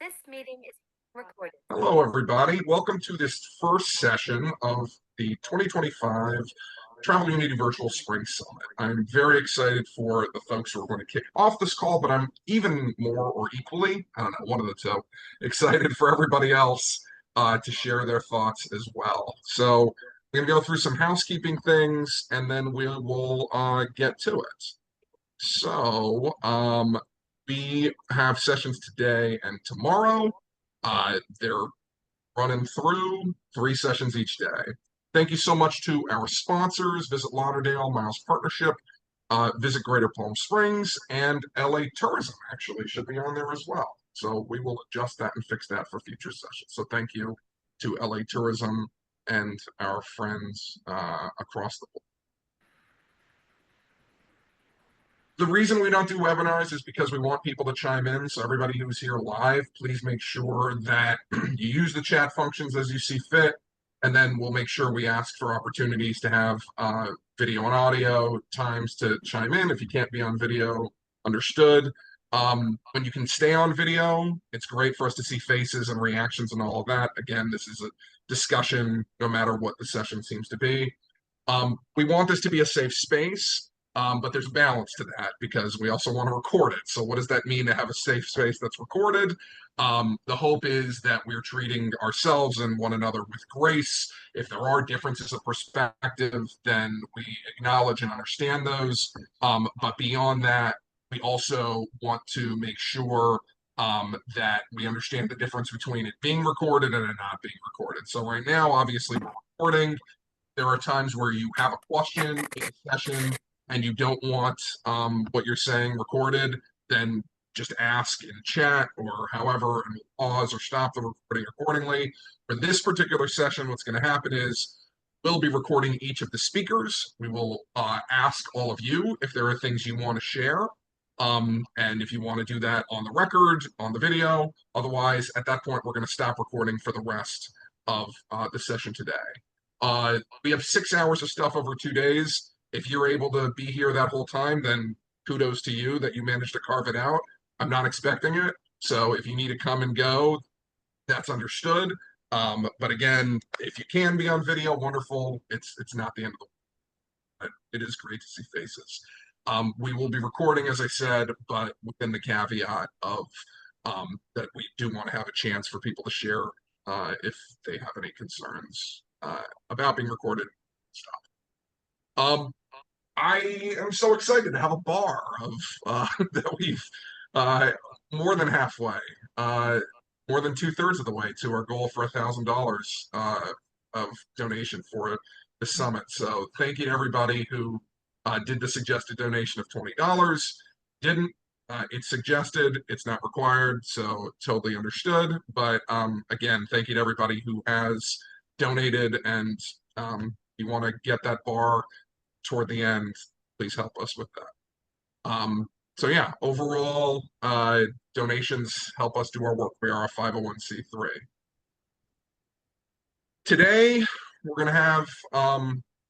This meeting is recorded. Hello, everybody. Welcome to this first session of the 2025 Travel Unity Virtual Spring Summit. I'm very excited for the folks who are going to kick off this call, but I'm even more or equally, I don't know, one of the two, excited for everybody else to share their thoughts as well. So we're going to go through some housekeeping things, and then we will get to it. So we have sessions today and tomorrow. They're running through 3 sessions each day. Thank you so much to our sponsors, Visit Lauderdale, Miles Partnership, Visit Greater Palm Springs, and LA Tourism actually should be on there as well. So we will adjust that and fix that for future sessions. So thank you to LA Tourism and our friends across the board. The reason we don't do webinars is because we want people to chime in. So everybody who's here live, please make sure that you use the chat functions as you see fit. And then we'll make sure we ask for opportunities to have video and audio times to chime in. If you can't be on video, understood. When you can stay on video, it's great for us to see faces and reactions and all of that. Again, this is a discussion no matter what the session seems to be. We want this to be a safe space. But there's a balance to that because we also want to record it. So what does that mean to have a safe space that's recorded? The hope is that we're treating ourselves and one another with grace. If there are differences of perspective, then we acknowledge and understand those. But beyond that, we also want to make sure that we understand the difference between it being recorded and it not being recorded. So right now, obviously, we're recording. There are times where you have a question in a session and you don't want what you're saying recorded, then just ask in chat or however, and we'll pause or stop the recording accordingly. For this particular session, what's going to happen is we'll be recording each of the speakers. We will ask all of you if there are things you want to share. And if you want to do that on the record, on the video, otherwise, at that point, we're going to stop recording for the rest of the session today. We have 6 hours of stuff over 2 days. If you're able to be here that whole time, then kudos to you that you managed to carve it out. I'm not expecting it. So if you need to come and go, that's understood. But again, if you can be on video, wonderful. It's not the end of the world. It is great to see faces. We will be recording, as I said, but within the caveat of that we do want to have a chance for people to share if they have any concerns about being recorded. Stuff. I am so excited to have a bar of that we've more than halfway, more than 2/3 of the way to our goal for $1,000 of donation for the summit. So thank you to everybody who did the suggested donation of $20. Didn't. It's suggested, it's not required, so totally understood. But again, thank you to everybody who has donated, and you want to get that bar toward the end, please help us with that. So yeah, overall, donations help us do our work. We are a 501c3. Today, we're going to have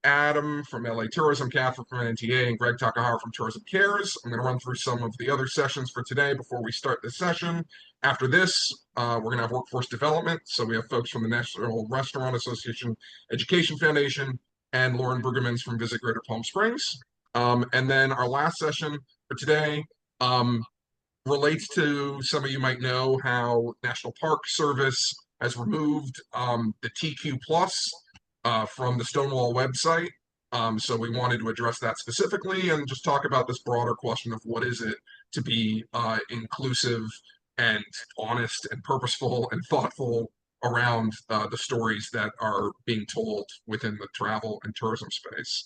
Adam from LA Tourism, Catherine from NTA, and Greg Takehara from Tourism Cares. I'm going to run through some of the other sessions for today before we start this session. After this, we're going to have workforce development. So we have folks from the National Restaurant Association Education Foundation, and Lauren Brueggemans from Visit Greater Palm Springs. And then our last session for today relates to, some of you might know, how National Park Service has removed the TQ Plus from the Stonewall website. So we wanted to address that specifically and just talk about this broader question of what is it to be inclusive and honest and purposeful and thoughtful around the stories that are being told within the travel and tourism space.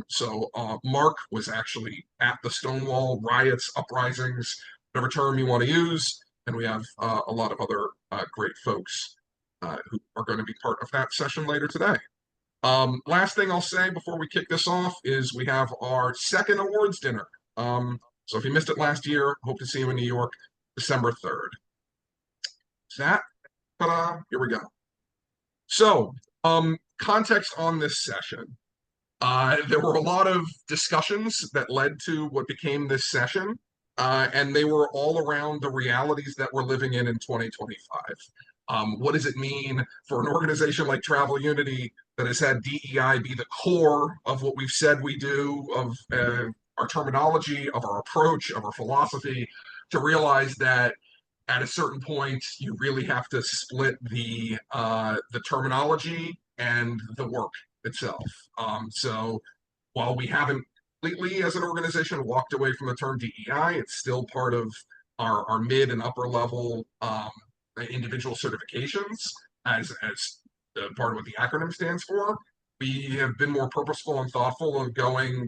So Mark was actually at the Stonewall riots, uprisings, whatever term you want to use, and we have a lot of other great folks who are going to be part of that session later today. Last thing I'll say before we kick this off is we have our second awards dinner. So if you missed it last year, hope to see you in New York, December 3rd. Is that? Ta-da, here we go. So, context on this session. There were a lot of discussions that led to what became this session. and they were all around the realities that we're living in 2025. What does it mean for an organization like Travel Unity that has had DEI be the core of what we've said we do, of our terminology, of our approach, of our philosophy, to realize that at a certain point you really have to split the terminology and the work itself. So while we haven't completely as an organization walked away from the term DEI, it's still part of our mid and upper level individual certifications as part of what the acronym stands for. We have been more purposeful and thoughtful of going,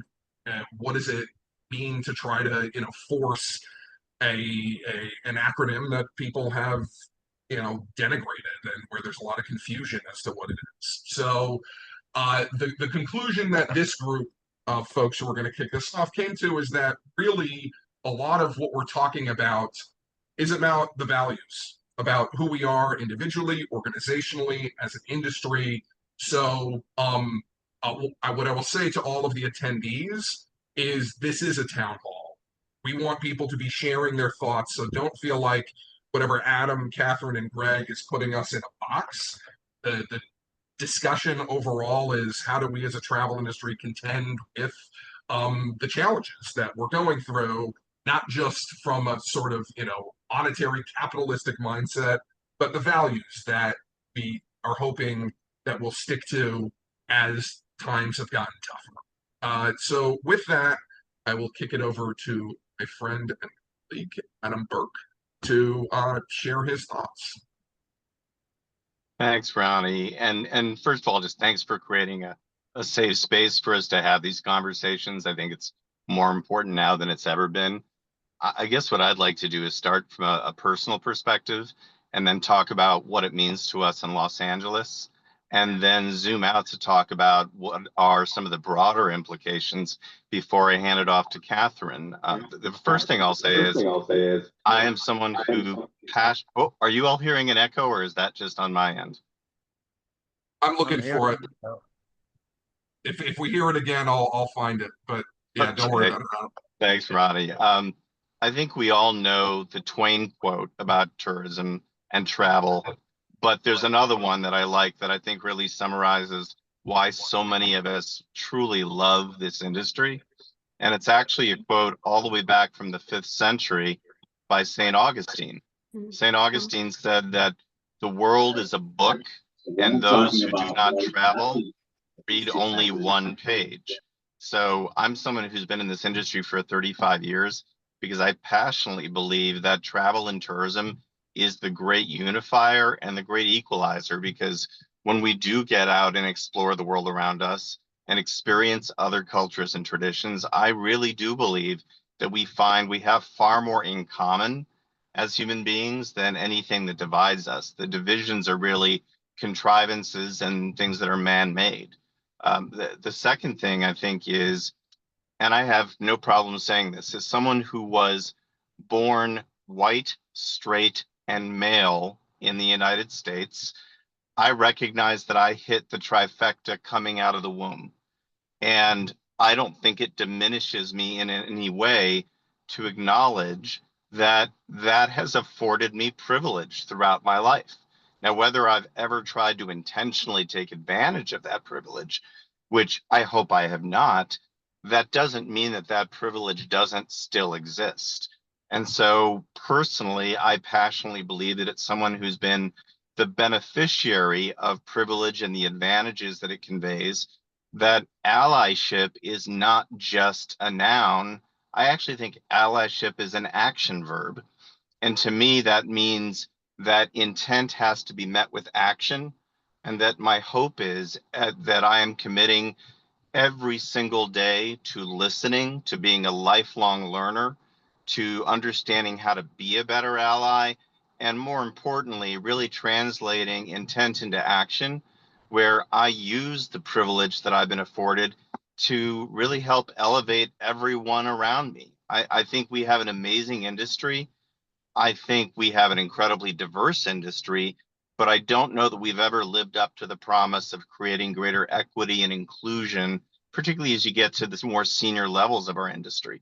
what does it mean to try to force an acronym that people have denigrated and where there's a lot of confusion as to what it is. So the conclusion that this group of folks who are going to kick this off came to is that really a lot of what we're talking about is about the values, about who we are individually, organizationally, as an industry. So what I will say to all of the attendees is this is a town hall. We want people to be sharing their thoughts, so don't feel like whatever Adam, Catherine, and Greg is putting us in a box. The discussion overall is how do we as a travel industry contend with the challenges that we're going through, not just from a sort of monetary capitalistic mindset, but the values that we are hoping that we'll stick to as times have gotten tougher. So with that, I will kick it over to my friend and colleague Adam Burke to share his thoughts. Thanks, Roni. And first of all, just thanks for creating a safe space for us to have these conversations. I think it's more important now than it's ever been. I guess what I'd like to do is start from a personal perspective and then talk about what it means to us in Los Angeles, and then zoom out to talk about what are some of the broader implications before I hand it off to Catherine. The first thing I'll say is I am someone who oh, are you all hearing an echo, or is that just on my end? I'm looking for it. If we hear it again, I'll find it. But yeah, don't worry about it. Thanks, Roni. I think we all know the Twain quote about tourism and travel, but there's another one that I like that I think really summarizes why so many of us truly love this industry. And it's actually a quote all the way back from the 5th century by St. Augustine. St. Augustine said that the world is a book, and those who do not travel read only one page. So I'm someone who's been in this industry for 35 years because I passionately believe that travel and tourism is the great unifier and the great equalizer, because when we do get out and explore the world around us and experience other cultures and traditions, I really do believe that we find we have far more in common as human beings than anything that divides us. The divisions are really contrivances and things that are man-made. The second thing I think is, and I have no problem saying this, as someone who was born white, straight, and male in the United States, I recognize that I hit the trifecta coming out of the womb. And I don't think it diminishes me in any way to acknowledge that that has afforded me privilege throughout my life. Now, whether I've ever tried to intentionally take advantage of that privilege, which I hope I have not, that doesn't mean that that privilege doesn't still exist. And so personally, I passionately believe that it's someone who's been the beneficiary of privilege and the advantages that it conveys, that allyship is not just a noun. I actually think allyship is an action verb. And to me, that means that intent has to be met with action, and that my hope is that I am committing every single day to listening, to being a lifelong learner, to understanding how to be a better ally, and more importantly, really translating intent into action, where I use the privilege that I've been afforded to really help elevate everyone around me. I think we have an amazing industry. I think we have an incredibly diverse industry, but I don't know that we've ever lived up to the promise of creating greater equity and inclusion, particularly as you get to the more senior levels of our industry.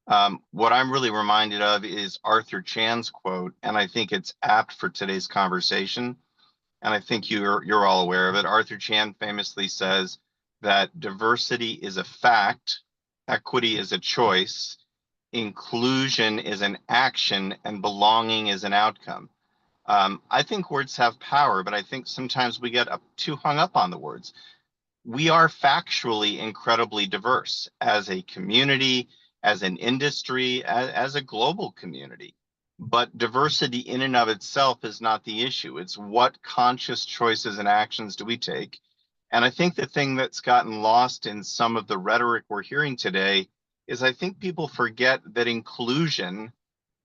What I'm really reminded of is Arthur Chan's quote, and I think it's apt for today's conversation. And I think you're all aware of it. Arthur Chan famously says that diversity is a fact, equity is a choice, inclusion is an action, and belonging is an outcome. I think words have power, but I think sometimes we get too hung up on the words. We are factually incredibly diverse as a community, as an industry, as a global community. But diversity in and of itself is not the issue. It's what conscious choices and actions do we take. And I think the thing that's gotten lost in some of the rhetoric we're hearing today is I think people forget that inclusion,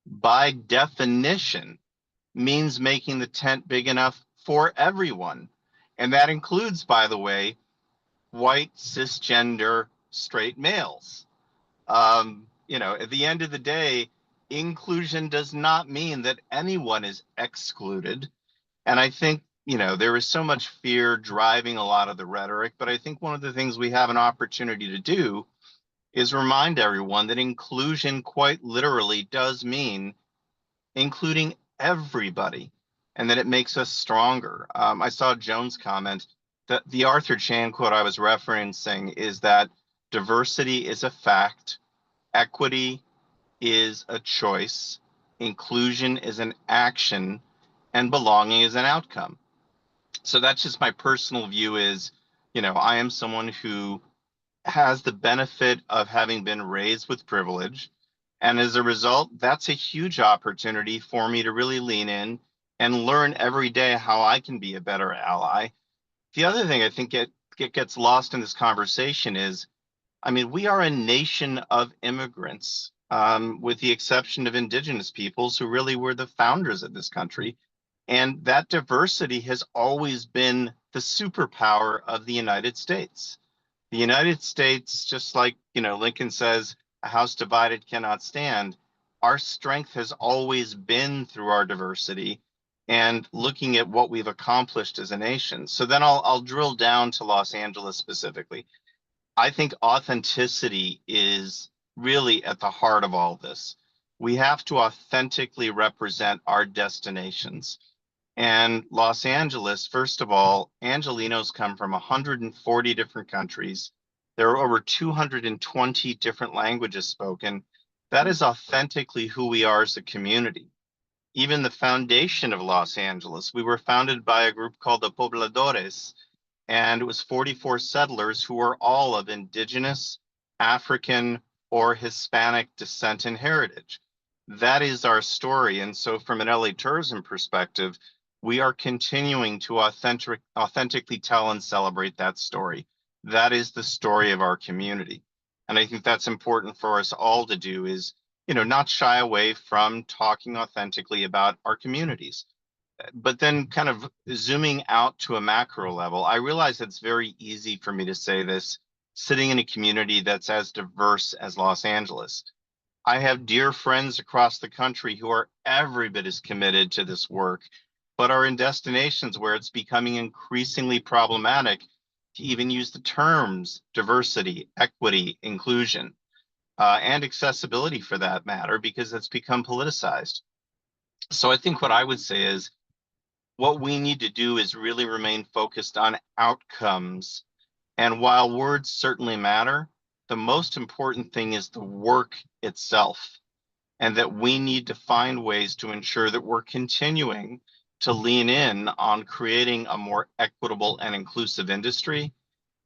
by definition, means making the tent big enough for everyone. And that includes, by the way, white, cisgender, straight males. At the end of the day, inclusion does not mean that anyone is excluded. And I think, there is so much fear driving a lot of the rhetoric, but I think one of the things we have an opportunity to do is remind everyone that inclusion quite literally does mean including everybody, and that it makes us stronger. I saw Joan's comment that the Arthur Chan quote I was referencing is that diversity is a fact, equity is a choice, inclusion is an action, and belonging is an outcome. So that's just my personal view is, I am someone who has the benefit of having been raised with privilege. And as a result, that's a huge opportunity for me to really lean in and learn every day how I can be a better ally. The other thing I think it gets lost in this conversation is, we are a nation of immigrants, with the exception of indigenous peoples who really were the founders of this country. And that diversity has always been the superpower of the United States. The United States, just like, Lincoln says, a house divided cannot stand. Our strength has always been through our diversity and looking at what we've accomplished as a nation. So then I'll drill down to Los Angeles specifically. I think authenticity is really at the heart of all this. We have to authentically represent our destinations. And Los Angeles, first of all, Angelinos come from 140 different countries. There are over 220 different languages spoken. That is authentically who we are as a community. Even the foundation of Los Angeles, we were founded by a group called the Pobladores, and it was 44 settlers who were all of indigenous, African, or Hispanic descent and heritage. That is our story. And so from an LA tourism perspective, we are continuing to authentically tell and celebrate that story. That is the story of our community. And I think that's important for us all to do is, not shy away from talking authentically about our communities. But then kind of zooming out to a macro level, I realize it's very easy for me to say this sitting in a community that's as diverse as Los Angeles. I have dear friends across the country who are every bit as committed to this work, but are in destinations where it's becoming increasingly problematic to even use the terms diversity, equity, inclusion, and accessibility for that matter, because it's become politicized. So I think what I would say is what we need to do is really remain focused on outcomes. And while words certainly matter, the most important thing is the work itself, and that we need to find ways to ensure that we're continuing to lean in on creating a more equitable and inclusive industry.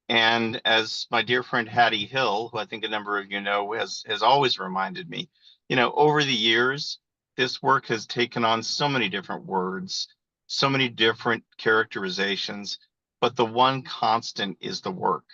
And as my dear friend Hattie Hill, who I think a number of you know, has always reminded me, over the years, this work has taken on so many different words, so many different characterizations, but the one constant is the work.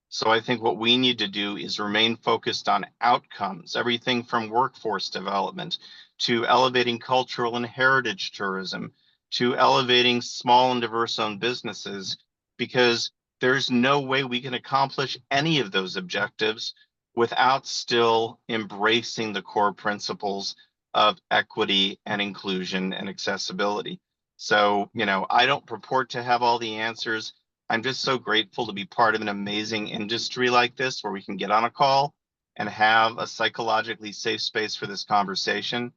So I think what we need to do is remain focused on outcomes, everything from workforce development to elevating cultural and heritage tourism, to elevating small and diverse owned businesses, because there's no way we can accomplish any of those objectives without still embracing the core principles of equity and inclusion and accessibility. So, I don't purport to have all the answers. I'm just so grateful to be part of an amazing industry like this where we can get on a call and have a psychologically safe space for this conversation.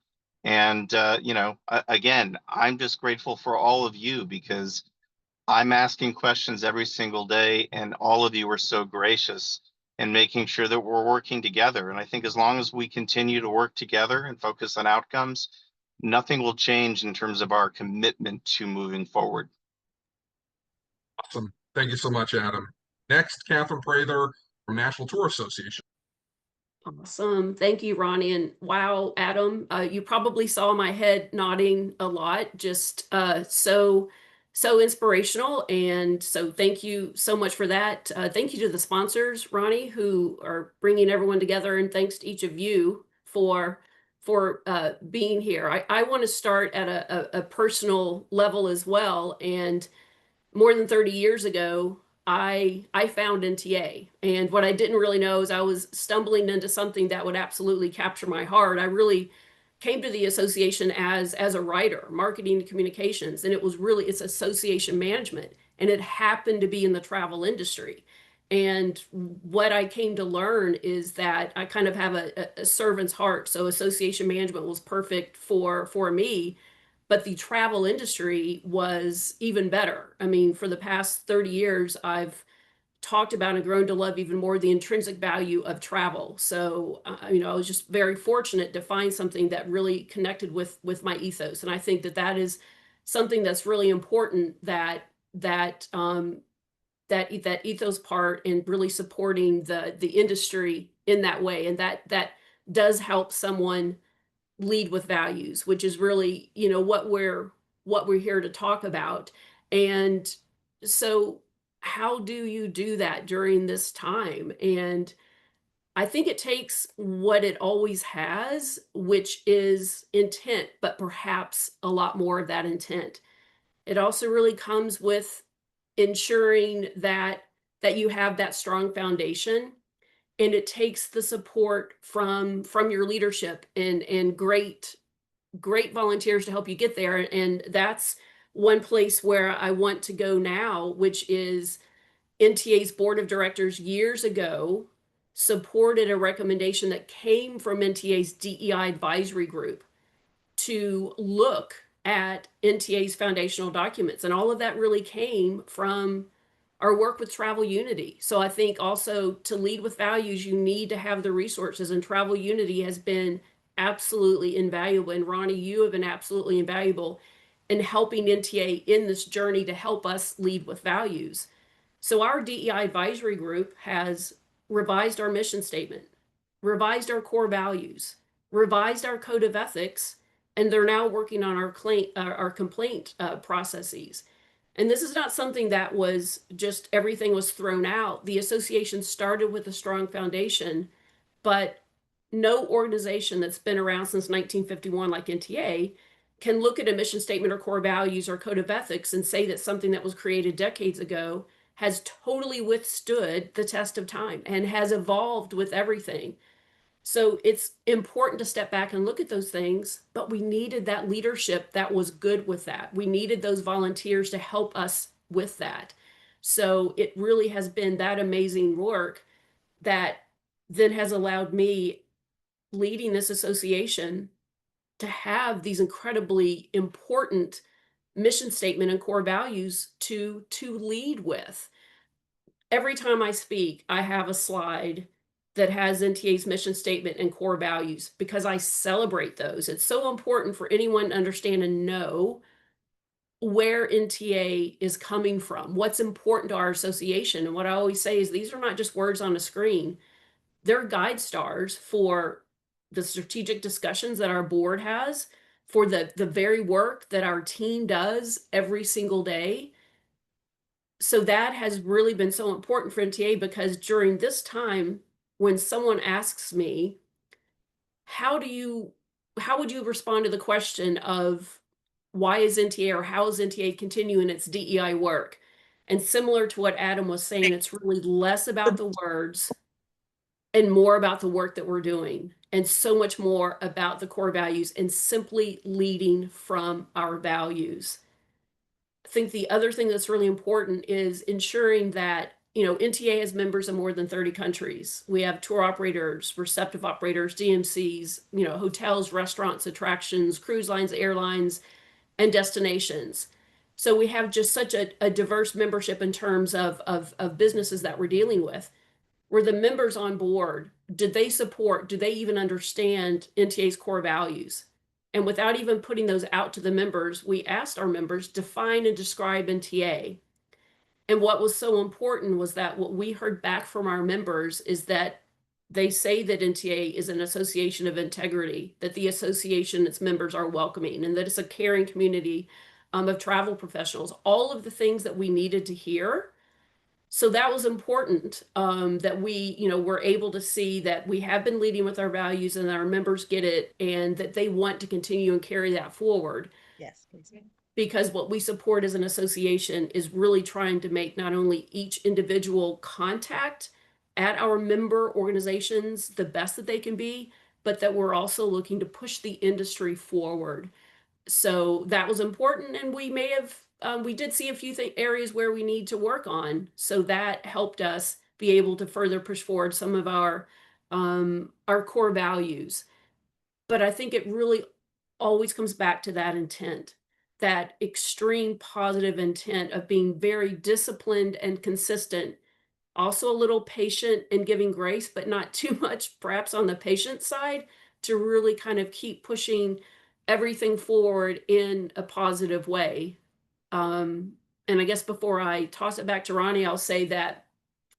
And, again, I'm just grateful for all of you because I'm asking questions every single day, and all of you are so gracious in making sure that we're working together. And I think as long as we continue to work together and focus on outcomes, nothing will change in terms of our commitment to moving forward. Awesome. Thank you so much, Adam. Next, Catherine Prather from National Tour Association. Awesome. Thank you, Roni. And wow, Adam, you probably saw my head nodding a lot, just so inspirational. And so thank you so much for that. Thank you to the sponsors, Roni, who are bringing everyone together. And thanks to each of you for being here. I want to start at a personal level as well. And more than 30 years ago, I found NTA. And what I didn't really know is I was stumbling into something that would absolutely capture my heart. I really came to the association as a writer, marketing and communications, and it's association management, and it happened to be in the travel industry. And what I came to learn is that I kind of have a servant's heart. So association management was perfect for me, but the travel industry was even better. I mean, for the past 30 years, I've talked about and grown to love even more the intrinsic value of travel. So, I was just very fortunate to find something that really connected with my ethos. And I think that is something that's really important, that ethos part, and really supporting the industry in that way. And that does help someone lead with values, which is really, what we're here to talk about. And so how do you do that during this time? And I think it takes what it always has, which is intent, but perhaps a lot more of that intent. It also really comes with ensuring that you have that strong foundation, and it takes the support from your leadership and great volunteers to help you get there. And that's one place where I want to go now, which is NTA's board of directors years ago supported a recommendation that came from NTA's DEI advisory group to look at NTA's foundational documents. And all of that really came from our work with Travel Unity. So I think also to lead with values, you need to have the resources, and Travel Unity has been absolutely invaluable. And Roni, you have been absolutely invaluable in helping NTA in this journey to help us lead with values. So our DEI advisory group has revised our mission statement, revised our core values, revised our code of ethics, and they're now working on our complaint processes. And this is not something that was just everything was thrown out. The association started with a strong foundation, but no organization that's been around since 1951 like NTA can look at a mission statement or core values or code of ethics and say that something that was created decades ago has totally withstood the test of time and has evolved with everything. So it's important to step back and look at those things, but we needed that leadership that was good with that. We needed those volunteers to help us with that. So it really has been that amazing work that then has allowed me, leading this association, to have these incredibly important mission statement and core values to lead with. Every time I speak, I have a slide that has NTA's mission statement and core values because I celebrate those. It's so important for anyone to understand and know where NTA is coming from, what's important to our association. And what I always say is these are not just words on a screen. They're guide stars for the strategic discussions that our board has, for the very work that our team does every single day. So that has really been so important for NTA, because during this time, when someone asks me, how would you respond to the question of why is NTA, or how is NTA continuing its DEI work? And similar to what Adam was saying, it's really less about the words and more about the work that we're doing, and so much more about the core values and simply leading from our values. I think the other thing that's really important is ensuring that NTA has members in more than 30 countries. We have tour operators, receptive operators, DMCs, hotels, restaurants, attractions, cruise lines, airlines, and destinations. So we have just such a diverse membership in terms of businesses that we're dealing with. Were the members on board? Did they support? Do they even understand NTA's core values? And without even putting those out to the members, we asked our members define and describe NTA. And what was so important was that what we heard back from our members is that they say that NTA is an association of integrity, that the association, its members are welcoming, and that it's a caring community of travel professionals. All of the things that we needed to hear. So that was important, that we, were able to see that we have been leading with our values and our members get it, and that they want to continue and carry that forward. Yes, please. Because what we support as an association is really trying to make not only each individual contact at our member organizations the best that they can be, but that we're also looking to push the industry forward. So that was important, and we may have we did see a few areas where we need to work on. So that helped us be able to further push forward some of our core values. But I think it really always comes back to that intent, that extreme positive intent of being very disciplined and consistent, also a little patient and giving grace, but not too much, perhaps on the patient side, to really kind of keep pushing everything forward in a positive way. And I guess before I toss it back to Roni, I'll say that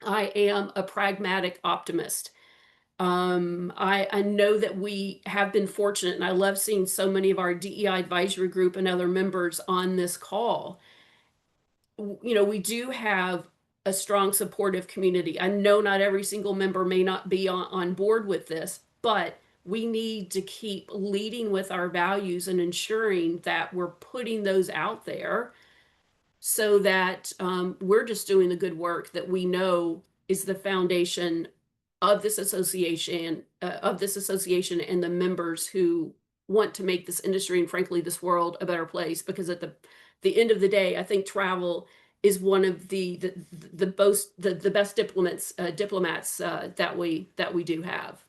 I am a pragmatic optimist. I know that we have been fortunate, and I love seeing so many of our DEI advisory group and other members on this call. We do have a strong supportive community. I know not every single member may not be on board with this, but we need to keep leading with our values and ensuring that we're putting those out there so that we're just doing the good work that we know is the foundation of this association, and the members who want to make this industry and frankly this world a better place. Because at the end of the day, I think travel is one of the best diplomats that we do have.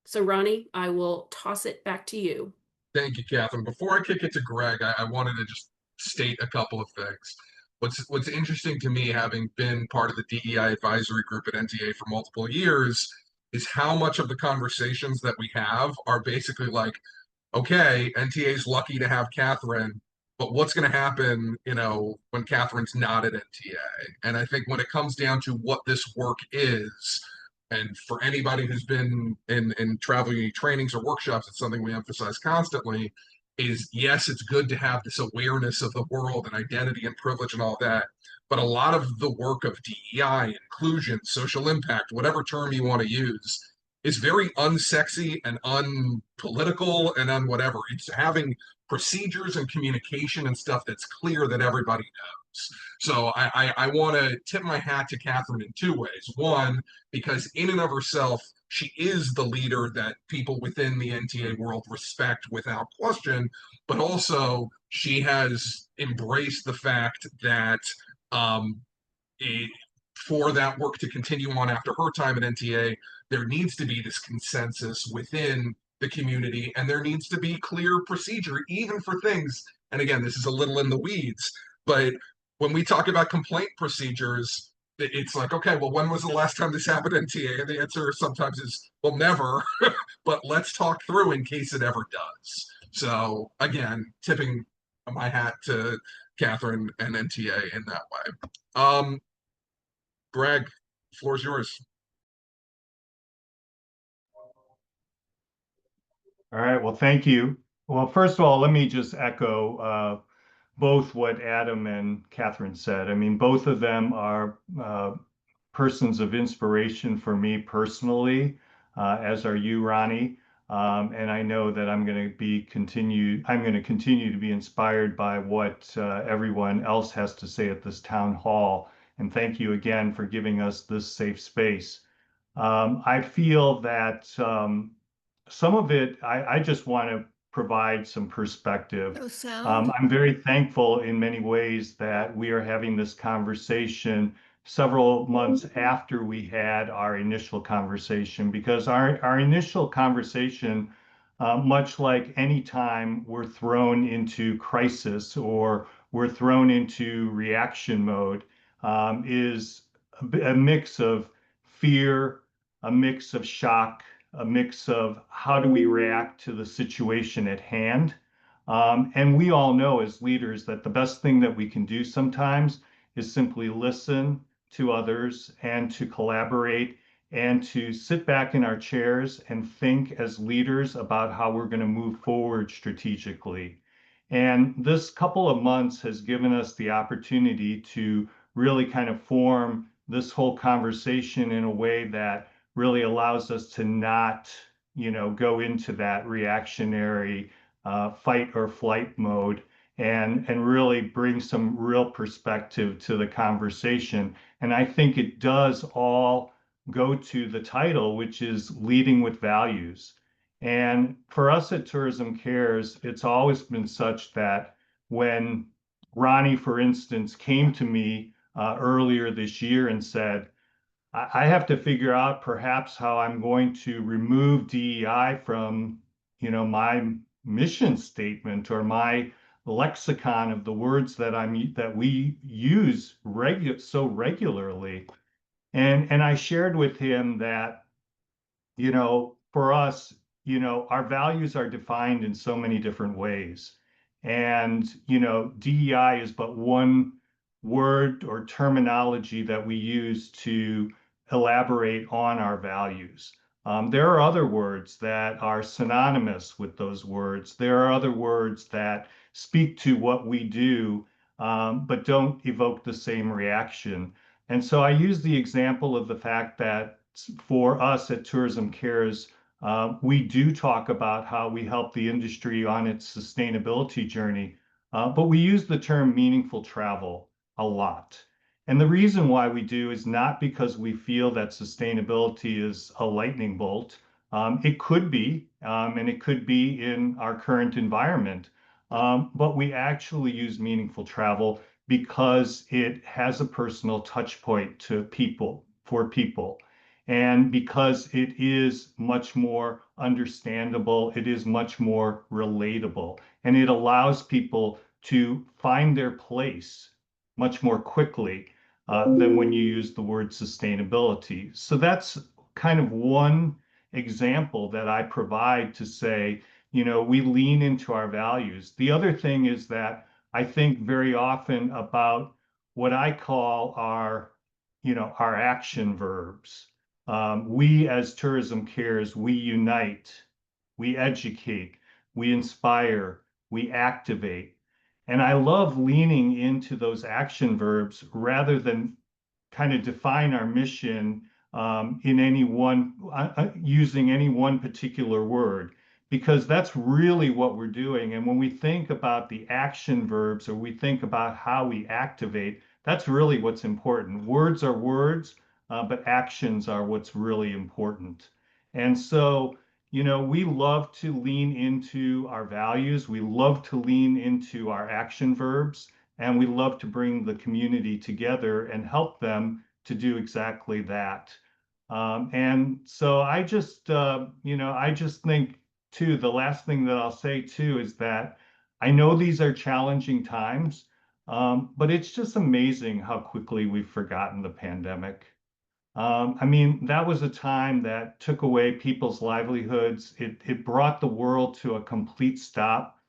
So Roni, I will toss it back to you. Thank you, Catherine. Before I kick it to Greg, I wanted to just state a couple of things. What's interesting to me, having been part of the DEI advisory group at NTA for multiple years, is how much of the conversations that we have are basically like, okay, NTA is lucky to have Catherine, but what's going to happen, when Catherine's not at NTA? And I think when it comes down to what this work is, and for anybody who's been in travel trainings or workshops, it's something we emphasize constantly, is yes, it's good to have this awareness of the world and identity and privilege and all that. But a lot of the work of DEI, inclusion, social impact, whatever term you want to use, is very unsexy and unpolitical and whatever. It's having procedures and communication and stuff that's clear that everybody knows. So I want to tip my hat to Catherine in two ways. One, because in and of herself, she is the leader that people within the NTA world respect without question, but also she has embraced the fact that for that work to continue on after her time at NTA, there needs to be this consensus within the community, and there needs to be clear procedure, even for things, and again, this is a little in the weeds, but when we talk about complaint procedures, it's like, okay, well, when was the last time this happened at NTA? And the answer sometimes is, well, never, but let's talk through in case it ever does. So again, tipping my hat to Catherine and NTA in that way. Greg, floor's yours. All right, well, thank you. Well, first of all, let me just echo both what Adam and Catherine said. I mean, both of them are persons of inspiration for me personally, as are you, Roni. And I know that I'm going to continue to be inspired by what everyone else has to say at this town hall. And thank you again for giving us this safe space. I feel that some of it, I just want to provide some perspective. No sound. I'm very thankful in many ways that we are having this conversation several months after we had our initial conversation, because our initial conversation, much like any time we're thrown into crisis or we're thrown into reaction mode, is a mix of fear, a mix of shock, a mix of how do we react to the situation at hand. And we all know as leaders that the best thing that we can do sometimes is simply listen to others and to collaborate and to sit back in our chairs and think as leaders about how we're going to move forward strategically. And this couple of months has given us the opportunity to really kind of form this whole conversation in a way that really allows us to not, go into that reactionary fight or flight mode and really bring some real perspective to the conversation. And I think it does all go to the title, which is Leading with Values. And for us at Tourism Cares, it's always been such that when Roni, for instance, came to me earlier this year and said, I have to figure out perhaps how I'm going to remove DEI from, my mission statement or my lexicon of the words that we use so regularly. And I shared with him that, for us, our values are defined in so many different ways. And, DEI is but one word or terminology that we use to elaborate on our values. There are other words that are synonymous with those words. There are other words that speak to what we do, but don't evoke the same reaction. And so I use the example of the fact that for us at Tourism Cares, we do talk about how we help the industry on its sustainability journey, but we use the term meaningful travel a lot. And the reason why we do is not because we feel that sustainability is a lightning bolt. It could be, and it could be in our current environment, but we actually use meaningful travel because it has a personal touch point to people, for people. And because it is much more understandable, it is much more relatable, and it allows people to find their place much more quickly than when you use the word sustainability. So that's kind of one example that I provide to say, we lean into our values. The other thing is that I think very often about what I call our action verbs. We as Tourism Cares, we unite, we educate, we inspire, we activate. And I love leaning into those action verbs rather than kind of define our mission in any one, using any one particular word, because that's really what we're doing. And when we think about the action verbs or we think about how we activate, that's really what's important. Words are words, but actions are what's really important. And so, we love to lean into our values. We love to lean into our action verbs, and we love to bring the community together and help them to do exactly that. And so I just think too, the last thing that I'll say too is that I know these are challenging times, but it's just amazing how quickly we've forgotten the pandemic. I mean, that was a time that took away people's livelihoods. It brought the world to a complete stop.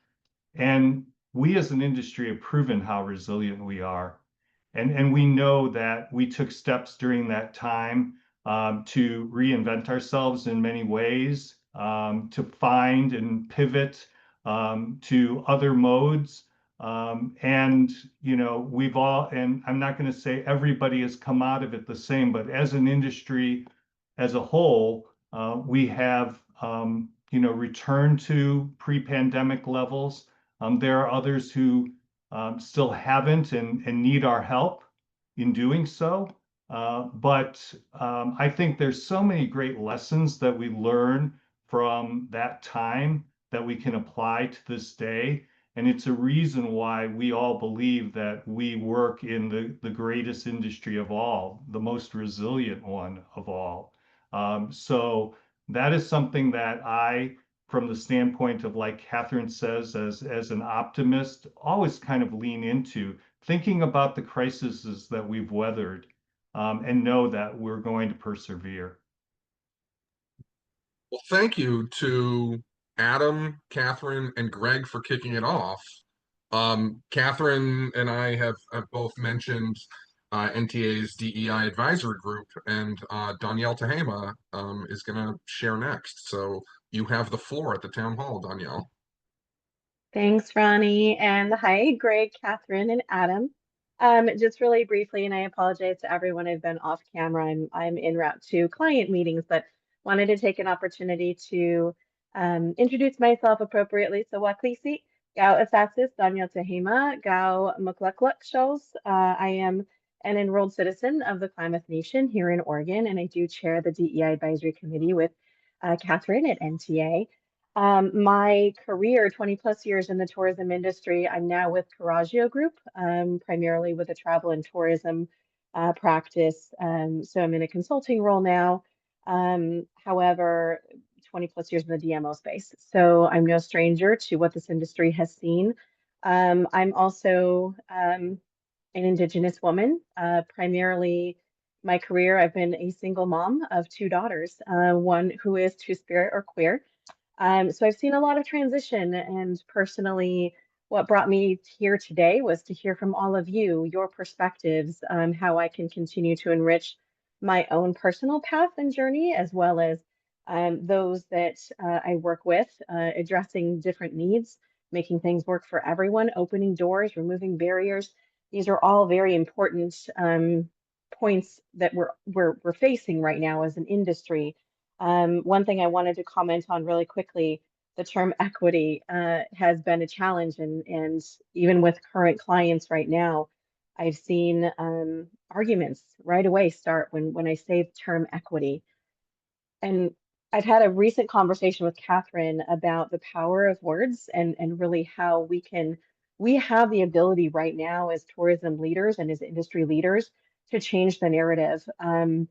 And we as an industry have proven how resilient we are. And we know that we took steps during that time to reinvent ourselves in many ways, to find and pivot to other modes. And, and I'm not going to say everybody has come out of it the same, but as an industry as a whole, we have, returned to pre-pandemic levels. There are others who still haven't and need our help in doing so. But I think there's so many great lessons that we learn from that time that we can apply to this day. And it's a reason why we all believe that we work in the greatest industry of all, the most resilient one of all. So that is something that I, from the standpoint of, like Catherine says, as an optimist, always kind of lean into thinking about the crises that we've weathered, and know that we're going to persevere. Well, thank you to Adam, Catherine, and Greg for kicking it off. Catherine and I have both mentioned NTA's DEI advisory group, and Danielle Tehema is going to share next. So you have the floor at the town hall, Danielle. Thanks, Ronnie. And hi, Greg, Catherine, and Adam. Just really briefly, and I apologize to everyone, I've been off camera. I'm en route to client meetings, but wanted to take an opportunity to introduce myself appropriately. So Waklisi, Gao Asasis, Daniel Tehema, Gao Muklukluk Shows. I am an enrolled citizen of the Klamath Nation here in Oregon, and I do chair the DEI Advisory Committee with Catherine at NTA. My career, 20 plus years in the tourism industry, I'm now with Coraggio Group, primarily with a travel and tourism practice. So I'm in a consulting role now. However, 20 plus years in the DMO space. So I'm no stranger to what this industry has seen. I'm also an Indigenous woman. Primarily, my career, I've been a single mom of two daughters, one who is Two-Spirit or queer. So I've seen a lot of transition, and personally, what brought me here today was to hear from all of you, your perspectives, how I can continue to enrich my own personal path and journey, as well as those that I work with, addressing different needs, making things work for everyone, opening doors, removing barriers. These are all very important points that we're facing right now as an industry. One thing I wanted to comment on really quickly, the term equity has been a challenge, and even with current clients right now, I've seen arguments right away start when I say the term equity. And I've had a recent conversation with Catherine about the power of words, and really how we have the ability right now as tourism leaders and as industry leaders to change the narrative. And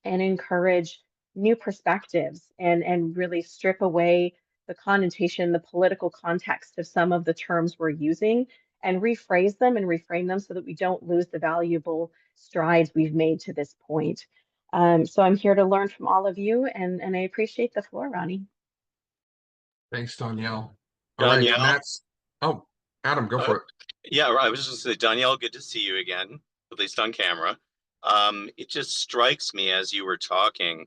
encourage new perspectives, and really strip away the connotation, the political context of some of the terms we're using, and rephrase them and reframe them so that we don't lose the valuable strides we've made to this point. So I'm here to learn from all of you, and I appreciate the floor, Ronnie. Thanks, Danielle. All right, Danielle? next. Oh, Adam, go for it. Yeah, I was just gonna say, Danielle, good to see you again, at least on camera. It just strikes me as you were talking,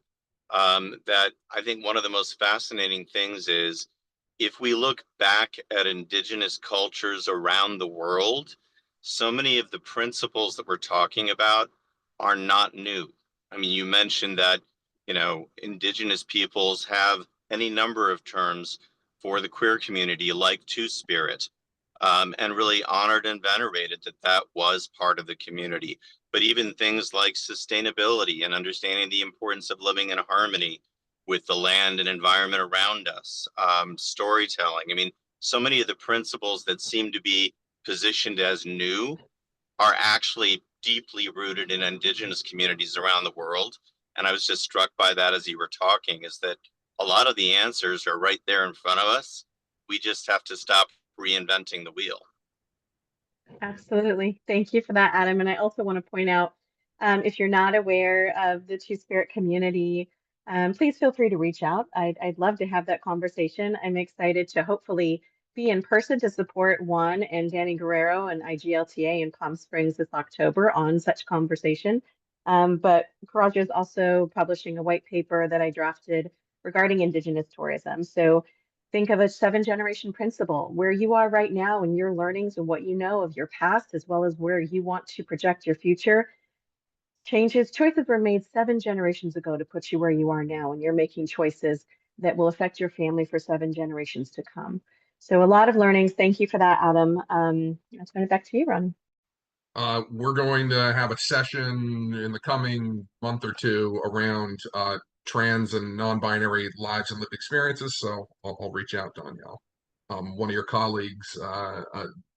that I think one of the most fascinating things is, if we look back at indigenous cultures around the world, so many of the principles that we're talking about are not new. I mean, you mentioned that, indigenous peoples have any number of terms for the queer community, like Two-Spirit, and really honored and venerated that was part of the community. But even things like sustainability and understanding the importance of living in harmony with the land and environment around us, storytelling. I mean, so many of the principles that seem to be positioned as new are actually deeply rooted in indigenous communities around the world. And I was just struck by that as you were talking, is that a lot of the answers are right there in front of us. We just have to stop reinventing the wheel. Absolutely. Thank you for that, Adam. And I also want to point out, if you're not aware of the Two-Spirit community, please feel free to reach out. I'd love to have that conversation. I'm excited to hopefully be in person to support Juan and Danny Guerrero and IGLTA in Palm Springs this October on such conversation. But Coraggio is also publishing a white paper that I drafted regarding Indigenous tourism. So think of a 7-generation principle, where you are right now in your learnings and what you know of your past, as well as where you want to project your future. Choices were made 7 generations ago to put you where you are now, and you're making choices that will affect your family for 7 generations to come. So a lot of learnings. Thank you for that, Adam. I'll turn it back to you, Ron. We're going to have a session in the coming month or two around trans and non-binary lives and lived experiences. So I'll reach out, Danielle. one of your colleagues,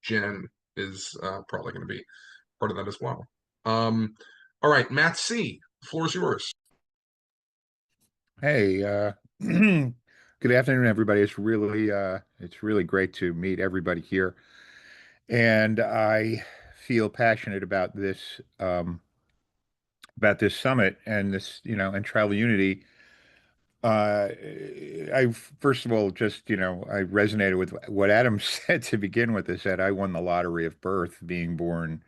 Jen, is probably going to be part of that as well. All right, Matt C., the floor is yours. Hey, good afternoon, everybody. It's really great to meet everybody here. And I feel passionate about this summit and this, and Travel Unity. I first of all just, I resonated with what Adam said to begin with, is that I won the lottery of birth, being born,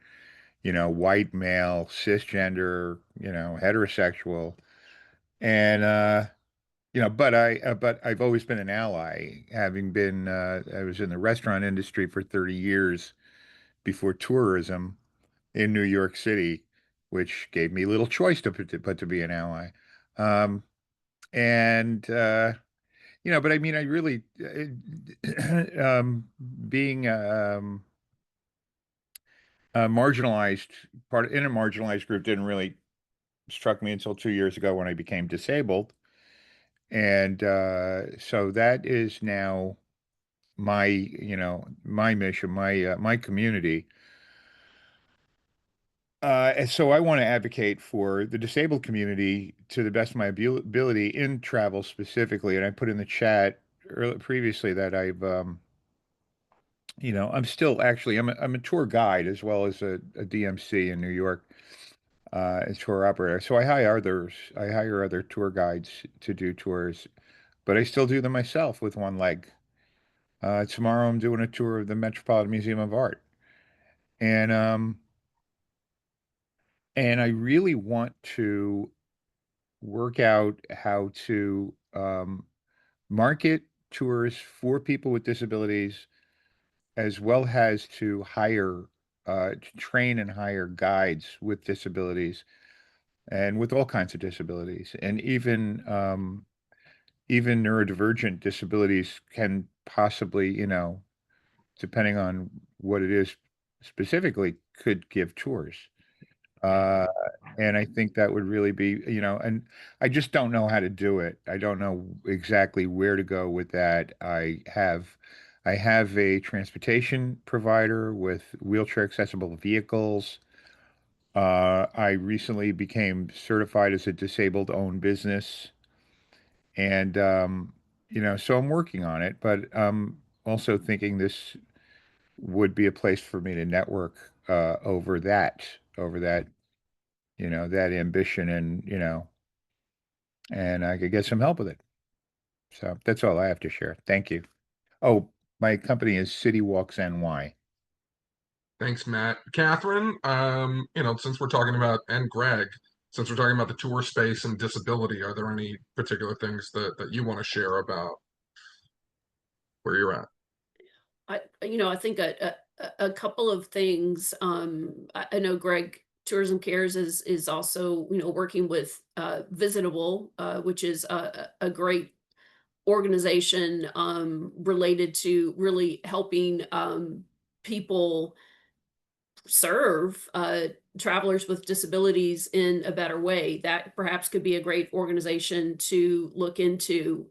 white male, cisgender, heterosexual. And but I've always been an ally, having been, I was in the restaurant industry for 30 years before tourism in New York City, which gave me little choice but to be an ally. Um, and but I mean, I really, being a marginalized part in a marginalized group didn't really struck me until 2 years ago when I became disabled. And so that is now my mission, my community. And so I want to advocate for the disabled community to the best of my ability in travel specifically. And I put in the chat previously that I'm still actually, I'm a tour guide as well as a DMC in New York, as tour operator. So I hire other tour guides to do tours, but I still do them myself with one leg. Tomorrow I'm doing a tour of the Metropolitan Museum of Art. And I really want to work out how to market tours for people with disabilities, as well as to train and hire guides with disabilities and with all kinds of disabilities. And even neurodivergent disabilities can possibly, depending on what it is specifically, could give tours. Uh, and I think that would really be, and I just don't know how to do it. I don't know exactly where to go with that. I have a transportation provider with wheelchair accessible vehicles. I recently became certified as a disabled owned business. And, so I'm working on it, but I'm also thinking this would be a place for me to network over that, that ambition, and I could get some help with it. So that's all I have to share. Thank you. Oh, my company is City Walks NY. Thanks, Matt. Catherine, since we're talking about, and Greg, since we're talking about the tour space and disability, are there any particular things that you want to share about where you're at? I think a couple of things. I know Greg Tourism Cares is also working with Visitable, which is a great organization related to really helping people serve travelers with disabilities in a better way. That perhaps could be a great organization to look into.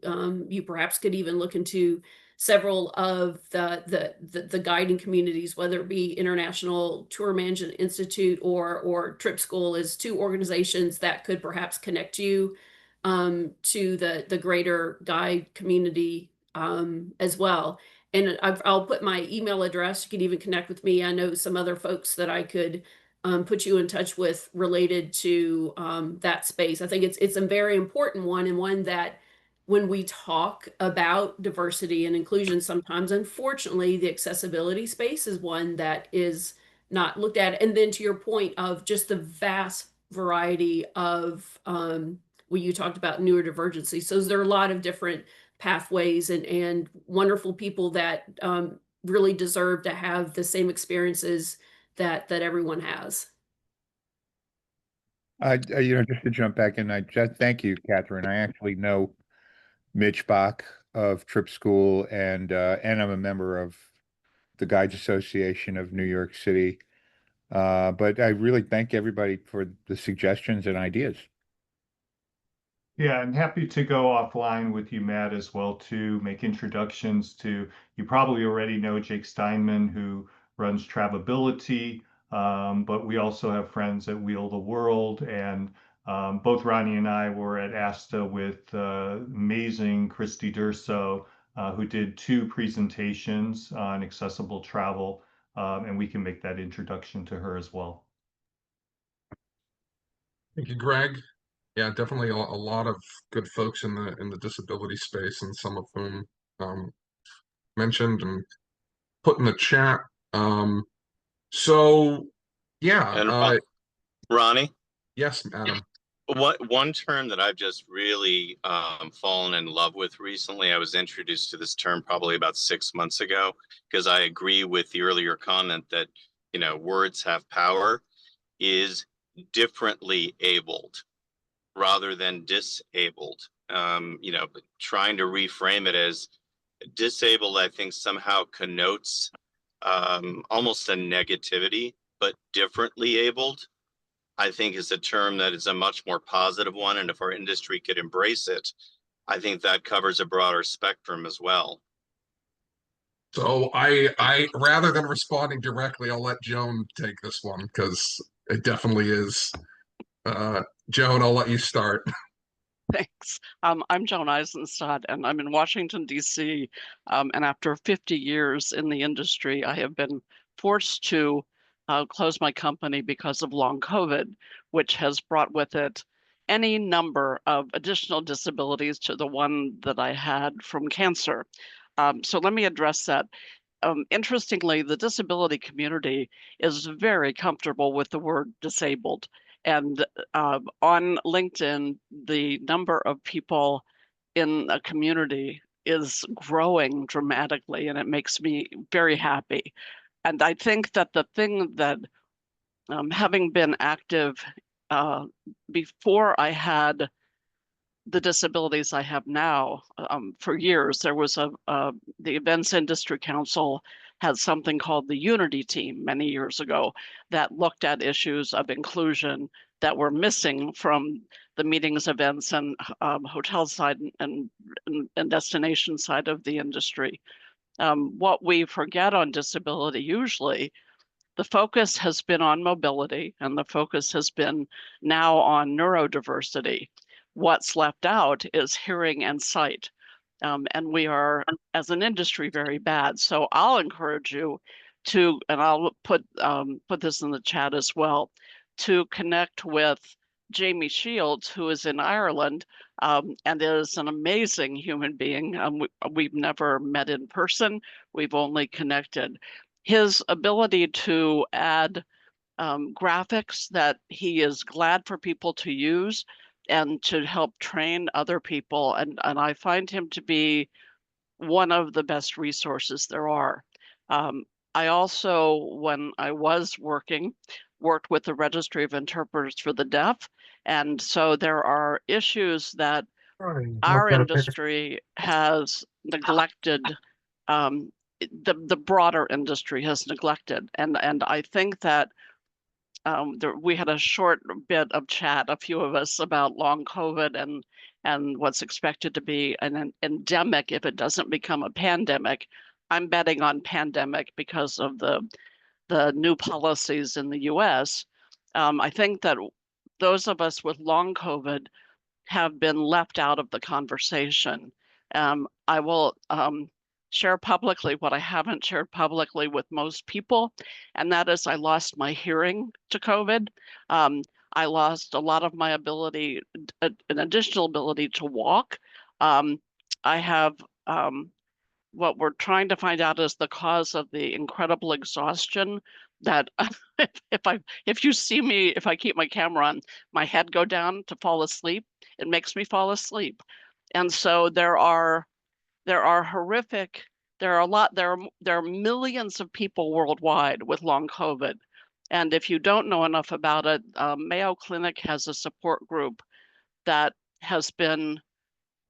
You perhaps could even look into several of the guiding communities, whether it be International Tour Management Institute or Trip School, as two organizations that could perhaps connect you to the greater guide community as well. And I'll put my email address. You can even connect with me. I know some other folks that I could put you in touch with related to that space. I think it's a very important one, and one that when we talk about diversity and inclusion, sometimes, unfortunately, the accessibility space is one that is not looked at. And then to your point of just the vast variety of when you talked about neurodivergency. So there are a lot of different pathways and wonderful people that really deserve to have the same experiences that everyone has. Just to jump back in, I just thank you, Catherine. I actually know Mitch Bach of Trip School, and I'm a member of the Guides Association of New York City. But I really thank everybody for the suggestions and ideas. Yeah, I'm happy to go offline with you, Matt, as well, to make introductions to, you probably already know Jake Steinman, who runs Travelability, but we also have friends at Wheel the World, and both Ronnie and I were at ASTA with amazing Christy Durso, who did 2 presentations on accessible travel, and we can make that introduction to her as well. Thank you, Greg. Yeah, definitely a lot of good folks in the disability space, and some of whom mentioned and put in the chat. So yeah, And Ronnie, yes, Adam. one term that I've just really fallen in love with recently, I was introduced to this term probably about 6 months ago, because I agree with the earlier comment that, you know, words have power, is differently abled rather than disabled. You know, but trying to reframe it as disabled, I think somehow connotes almost a negativity, but differently abled, I think, is a term that is a much more positive one. And if our industry could embrace it, I think that covers a broader spectrum as well. So I rather than responding directly, I'll let Joan take this one because it definitely is. Joan, I'll let you start. Thanks. I'm Joan Eisenstadt, and I'm in Washington, D.C. And after 50 years in the industry, I have been forced to close my company because of long COVID, which has brought with it any number of additional disabilities to the one that I had from cancer. So let me address that. Interestingly, the disability community is very comfortable with the word disabled. And on LinkedIn, the number of people in a community is growing dramatically, and it makes me very happy. And I think that the thing that, having been active before I had the disabilities I have now, for years, there was the Events Industry Council had something called the Unity Team many years ago that looked at issues of inclusion that were missing from the meetings, events, and hotel side and destination side of the industry. What we forget on disability usually, the focus has been on mobility, and the focus has been now on neurodiversity. What's left out is hearing and sight. And we are, as an industry, very bad. So I'll encourage you to, and I'll put this in the chat as well, to connect with Jamie Shields, who is in Ireland, and is an amazing human being. We've never met in person. We've only connected. His ability to add graphics that he is glad for people to use and to help train other people. And I find him to be one of the best resources there are. I also, when I was worked with the Registry of Interpreters for the Deaf. And so there are issues that our industry has neglected, the broader industry has neglected. And I think that we had a short bit of chat, a few of us, about long COVID and what's expected to be an endemic if it doesn't become a pandemic. I'm betting on pandemic because of the new policies in the US. I think that those of us with long COVID have been left out of the conversation. I will share publicly what I haven't shared publicly with most people, and that is I lost my hearing to COVID. I lost a lot of my ability, an additional ability to walk. I have what we're trying to find out is the cause of the incredible exhaustion that if you see me, if I keep my camera on, my head go down to fall asleep, it makes me fall asleep. And so there are horrific, there are millions of people worldwide with long COVID. And if you don't know enough about it, Mayo Clinic has a support group that has been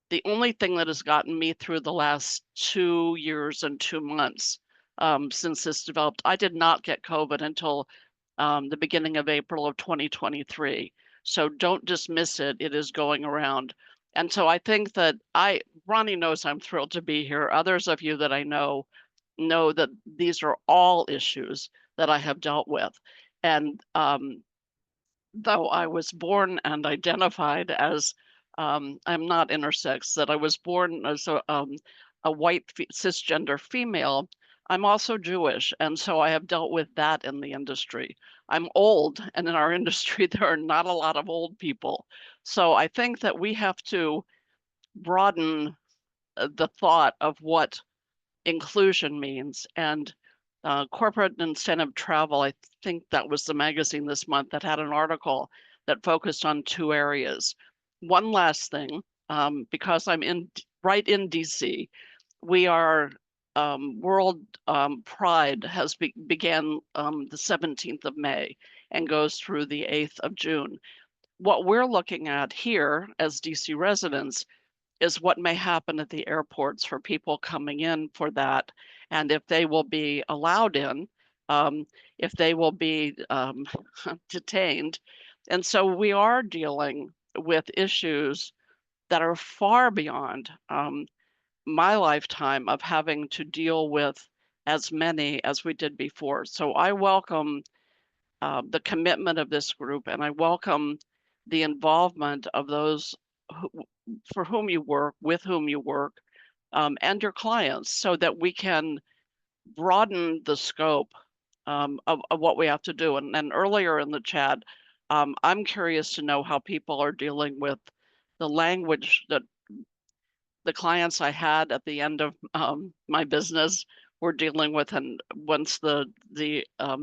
the only thing that has gotten me through the last 2 years and 2 months since this developed. I did not get COVID until the beginning of April of 2023. So don't dismiss it. It is going around. And so I think that Roni knows I'm thrilled to be here. Others of you that I know that these are all issues that I have dealt with. And though I was born and identified as, I'm not intersex, that I was born as a white cisgender female, I'm also Jewish. And so I have dealt with that in the industry. I'm old, and in our industry, there are not a lot of old people. So I think that we have to broaden the thought of what inclusion means. And corporate incentive travel, I think that was the magazine this month that had an article that focused on 2 areas. One last thing, because I'm right in DC, we are World Pride has began the 17th of May and goes through the 8th of June. What we're looking at here as DC residents is what may happen at the airports for people coming in for that, and if they will be allowed in, if they will be detained. And so we are dealing with issues that are far beyond my lifetime of having to deal with as many as we did before. So I welcome the commitment of this group, and I welcome the involvement of those for whom you work, with whom you work, and your clients, so that we can broaden the scope of what we have to do. And earlier in the chat, I'm curious to know how people are dealing with the language that the clients I had at the end of my business were dealing with, and once the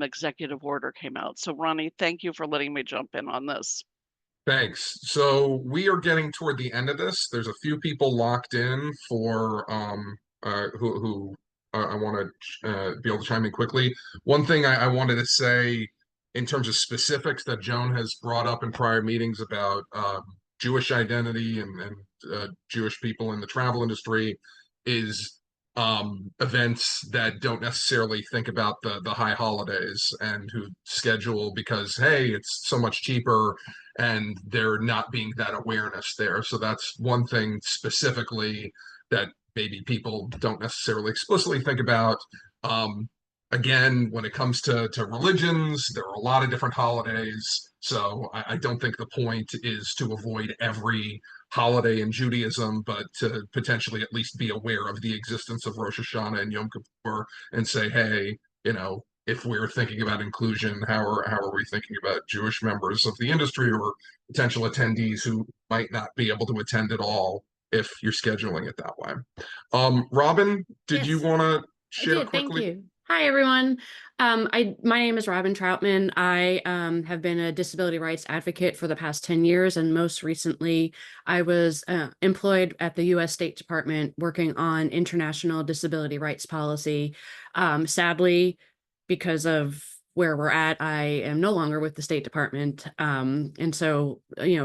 executive order came out. So Roni, thank you for letting me jump in on this. Thanks. So we are getting toward the end of this. There's a few people locked in for who I want to be able to chime in quickly. One thing I wanted to say in terms of specifics that Joan has brought up in prior meetings about Jewish identity and Jewish people in the travel industry is events that don't necessarily think about the high holidays and who schedule because, hey, it's so much cheaper, and there not being that awareness there. So that's one thing specifically that maybe people don't necessarily explicitly think about. Again, when it comes to religions, there are a lot of different holidays. So I don't think the point is to avoid every holiday in Judaism, but to potentially at least be aware of the existence of Rosh Hashanah and Yom Kippur and say, hey, if we're thinking about inclusion, how are we thinking about Jewish members of the industry or potential attendees who might not be able to attend at all if you're scheduling it that way? Robin, did you Yes. want to I share did. quickly? Thank you. Hi, everyone. My name is Robin Troutman. I have been a disability rights advocate for the past 10 years, and most recently, I was employed at the U.S. State Department working on international disability rights policy. Sadly, because of where we're at, I am no longer with the State Department. And so,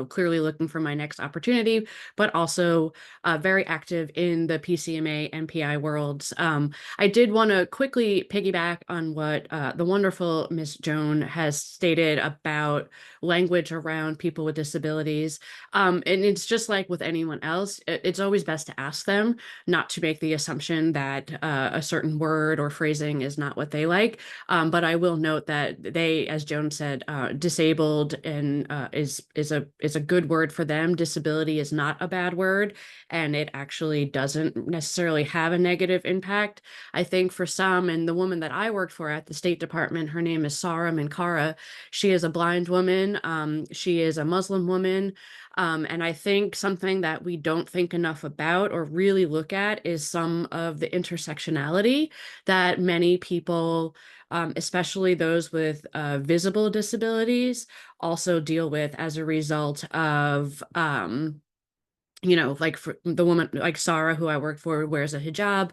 clearly looking for my next opportunity, but also very active in the PCMA MPI worlds. I did want to quickly piggyback on what the wonderful Miss Joan has stated about language around people with disabilities. And it's just like with anyone else, it's always best to ask them, not to make the assumption that a certain word or phrasing is not what they like. But I will note that they, as Joan said, disabled and is a good word for them. Disability is not a bad word, and it actually doesn't necessarily have a negative impact. I think for some, and the woman that I worked for at the State Department, her name is Sarah Minkara. She is a blind woman. She is a Muslim woman. And I think something that we don't think enough about or really look at is some of the intersectionality that many people, especially those with visible disabilities, also deal with as a result of like for the woman like Sarah, who I work for, wears a hijab.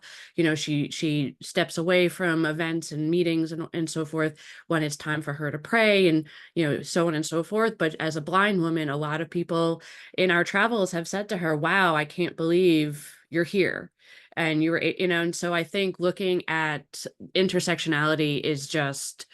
She steps away from events and meetings and so forth when it's time for her to pray, and so on and so forth. But as a blind woman, a lot of people in our travels have said to her, wow, I can't believe you're here. And and so I think looking at intersectionality is just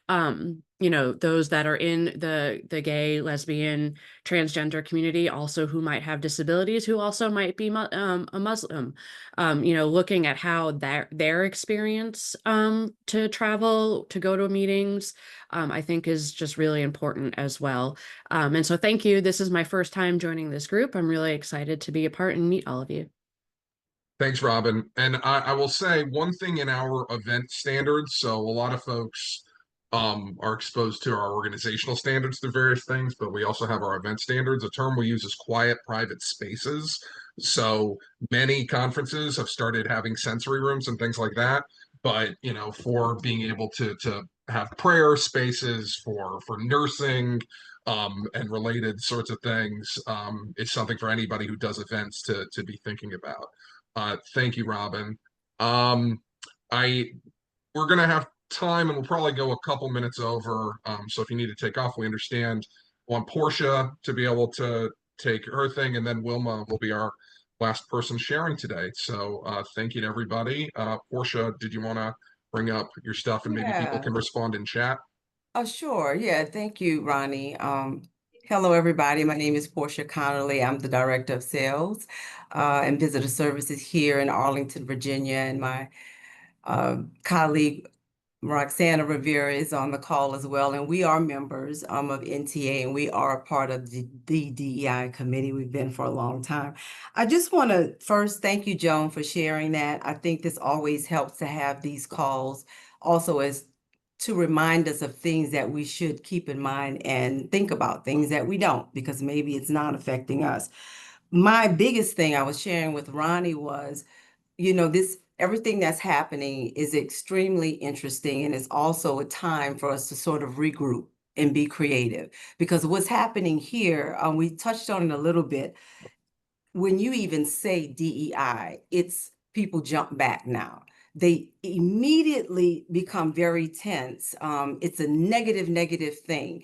you know, those that are in the gay, lesbian, transgender community, also who might have disabilities, who also might be a Muslim, you know, looking at how their experience to travel, to go to meetings, I think is just really important as well. And so thank you. This is my first time joining this group. I'm really excited to be a part and meet all of you. Thanks, Robin. And I will say one thing in our event standards. So a lot of folks are exposed to our organizational standards through various things, but we also have our event standards. A term we use is quiet private spaces. So many conferences have started having sensory rooms and things like that. But you know, for being able to have prayer spaces for nursing and related sorts of things, it's something for anybody who does events to be thinking about. Thank you, Robin. We're gonna have time and we'll probably go a couple minutes over. So if you need to take off, we understand. I want Portia to be able to take her thing, and then Wilma will be our last person sharing today. So thank you to everybody. Portia, did you want to bring up your stuff and maybe people Yeah. can respond in chat? Oh, sure. Yeah. Thank you, Ronnie. Hello, everybody. My name is Portia Connerly. I'm the Director of Sales and Visitor Services here in Arlington, Virginia. And my colleague, Roxana Rivera, is on the call as well. And we are members of NTA, and we are a part of the DEI committee. We've been for a long time. I just want to first thank you, Joan, for sharing that. I think this always helps to have these calls also as to remind us of things that we should keep in mind and think about things that we don't, because maybe it's not affecting us. My biggest thing I was sharing with Ronnie was, you know, everything that's happening is extremely interesting, and it's also a time for us to sort of regroup and be creative, because what's happening here, we touched on it a little bit. When you even say DEI, it's people jump back now. They immediately become very tense. It's a negative thing.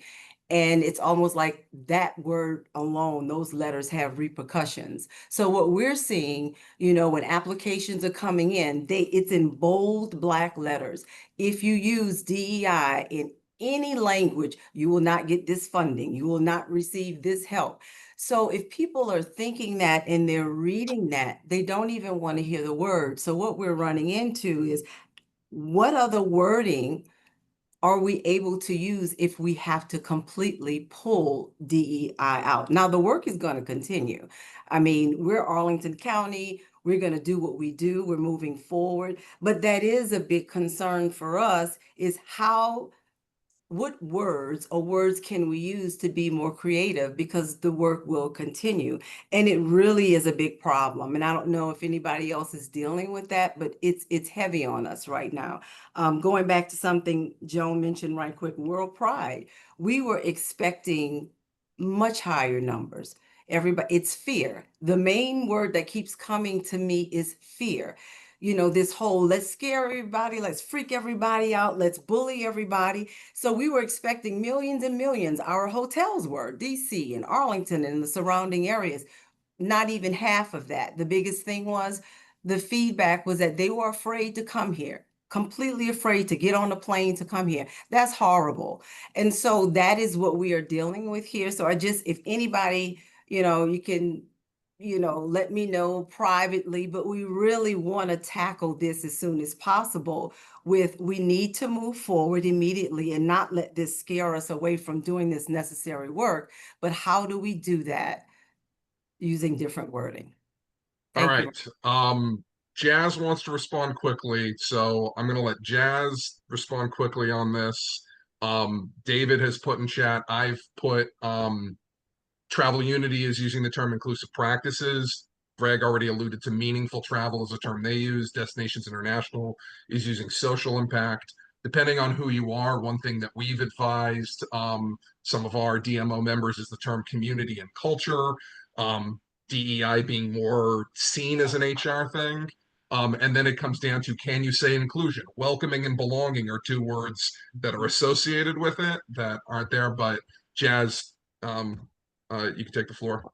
And it's almost like that word alone, those letters have repercussions. So what we're seeing, you know, when applications are coming in, it's in bold black letters. If you use DEI in any language, you will not get this funding. You will not receive this help. So if people are thinking that and they're reading that, they don't even want to hear the word. So what we're running into is, what other wording are we able to use if we have to completely pull DEI out? Now, the work is going to continue. I mean, we're Arlington County. We're going to do what we do. We're moving forward. But that is a big concern for us, is what words can we use to be more creative, because the work will continue. And it really is a big problem. And I don't know if anybody else is dealing with that, but it's heavy on us right now. Going back to something Joan mentioned right quick, World Pride, we were expecting much higher numbers. It's fear. The main word that keeps coming to me is fear. You know, this whole, let's scare everybody, let's freak everybody out, let's bully everybody. So we were expecting millions and millions. Our hotels were DC and Arlington and the surrounding areas. Not even half of that. The biggest thing was, the feedback was that they were afraid to come here, completely afraid to get on a plane to come here. That's horrible. And so that is what we are dealing with here. So if anybody, you know, you can, you know, let me know privately, but we really want to tackle this as soon as possible. We need to move forward immediately and not let this scare us away from doing this necessary work. But how do we do that? Using different wording. All right. Jazz wants to respond quickly, so I'm going to let Jazz respond quickly on this. David has put in chat, I've put Travel Unity is using the term inclusive practices. Greg already alluded to meaningful travel as a term they use. Destinations International is using social impact. Depending on who you are, one thing that we've advised some of our DMO members is the term community and culture. DEI being more seen as an HR thing. And then it comes down to, can you say inclusion? Welcoming and belonging are two words that are associated with it that aren't there. But Jazz, you can take the floor.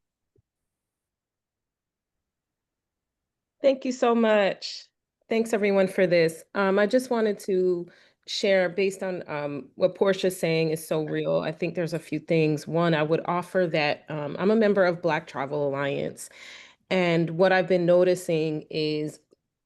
Thank you so much. Thanks everyone for this. I just wanted to share based on what Portia's saying is so real. I think there's a few things. One, I would offer that I'm a member of Black Travel Alliance. And what I've been noticing is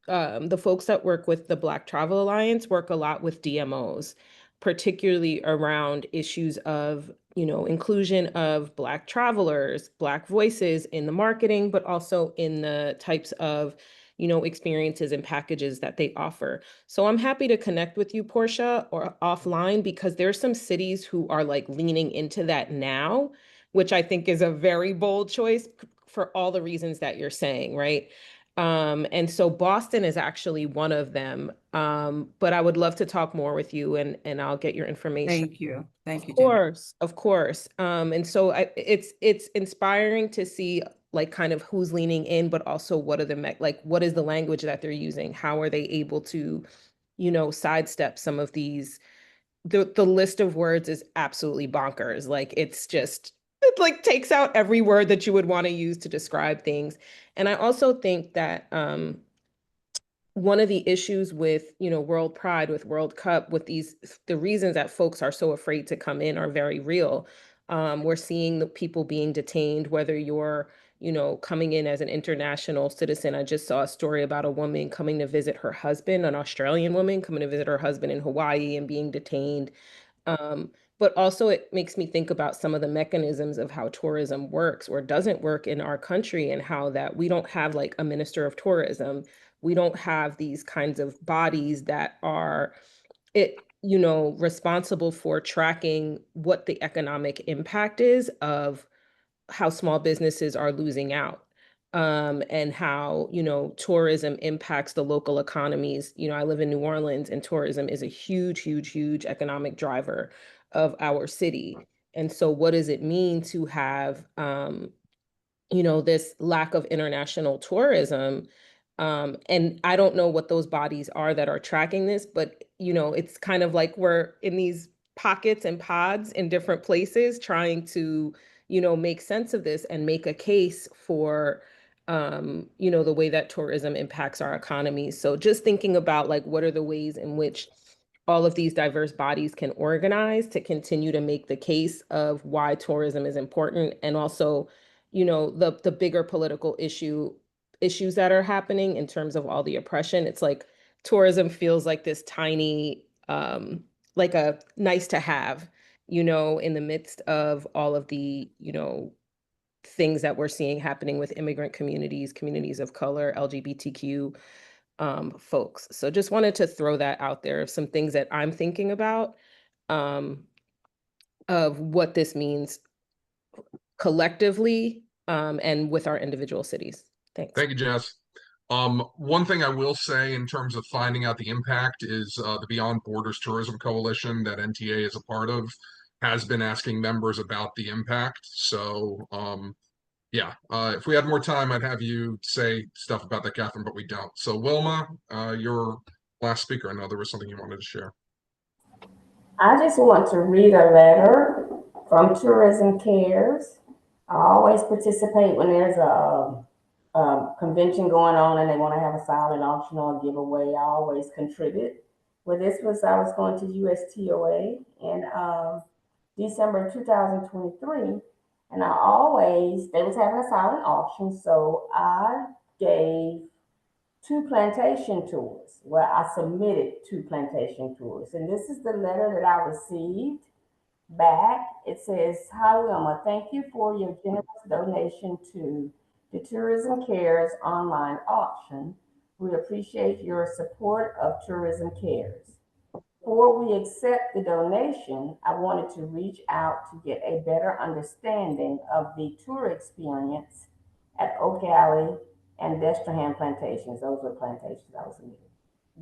the folks that work with the Black Travel Alliance work a lot with DMOs, particularly around issues of, inclusion of Black travelers, Black voices in the marketing, but also in the types of, experiences and packages that they offer. So I'm happy to connect with you, Portia, or offline, because there's some cities who are like leaning into that now, which I think is a very bold choice for all the reasons that you're saying, right? And so Boston is actually one of them. But I would love to talk more with you, and I'll get your information. Thank you. Thank you, Of Jen. course, of course. And so it's inspiring to see like kind of who's leaning in, but also what are what is the language that they're using? How are they able to, sidestep some of these? The list of words is absolutely bonkers. Like it like takes out every word that you would want to use to describe things. And I also think that one of the issues with, World Pride, with World Cup, with the reasons that folks are so afraid to come in are very real. We're seeing the people being detained, whether you're, coming in as an international citizen. I just saw a story about a woman coming to visit her husband, an Australian woman coming to visit her husband in Hawaii and being detained. Um, but also it makes me think about some of the mechanisms of how tourism works or doesn't work in our country, and how that we don't have like a minister of tourism. We don't have these kinds of bodies that are responsible for tracking what the economic impact is of how small businesses are losing out, and how, tourism impacts the local economies. I live in New Orleans, and tourism is a huge, huge, huge economic driver of our city. And so what does it mean to have, this lack of international tourism? And I don't know what those bodies are that are tracking this, but it's kind of like we're in these pockets and pods in different places trying to, make sense of this and make a case for, the way that tourism impacts our economy. So just thinking about like what are the ways in which all of these diverse bodies can organize to continue to make the case of why tourism is important, and also, the bigger political issues that are happening in terms of all the oppression. It's like tourism feels like this tiny, like a nice to have, in the midst of all of the, things that we're seeing happening with immigrant communities, communities of color, LGBTQ folks. So just wanted to throw that out there, some things that I'm thinking about, um, of what this means collectively, and with our individual cities. Thanks. Thank you, Jess. One thing I will say in terms of finding out the impact is the Beyond Borders Tourism Coalition that NTA is a part of has been asking members about the impact. So yeah, if we had more time, I'd have you say stuff about that, Catherine, but we don't. So Wilma, your last speaker. I know there was something you wanted to share. I just want to read a letter from Tourism Cares. I always participate when there's a convention going on and they want to have a silent auction or a giveaway. I always contribute. Well, I was going to USTOA in December 2023, and they was having a silent auction, so I gave 2 plantation tours. Well, I submitted 2 plantation tours, and this is the letter that I received back. It says, "Hi Wilma, thank you for your generous donation to the Tourism Cares online auction. We appreciate your support of Tourism Cares. Before we accept the donation, I wanted to reach out to get a better understanding of the tour experience at Oak Alley and Destrehan plantations." Those were plantations I was in.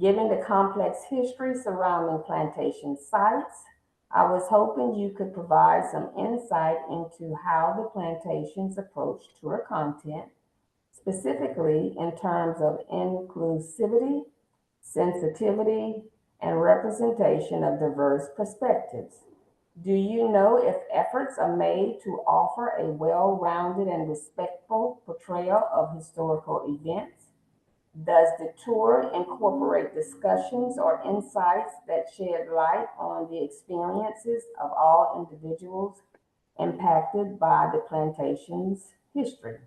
Given the complex history surrounding plantation sites, I was hoping you could provide some insight into how the plantations approach tour content, specifically in terms of inclusivity, sensitivity, and representation of diverse perspectives. Do you know if efforts are made to offer a well-rounded and respectful portrayal of historical events? Does the tour incorporate discussions or insights that shed light on the experiences of all individuals impacted by the plantation's history?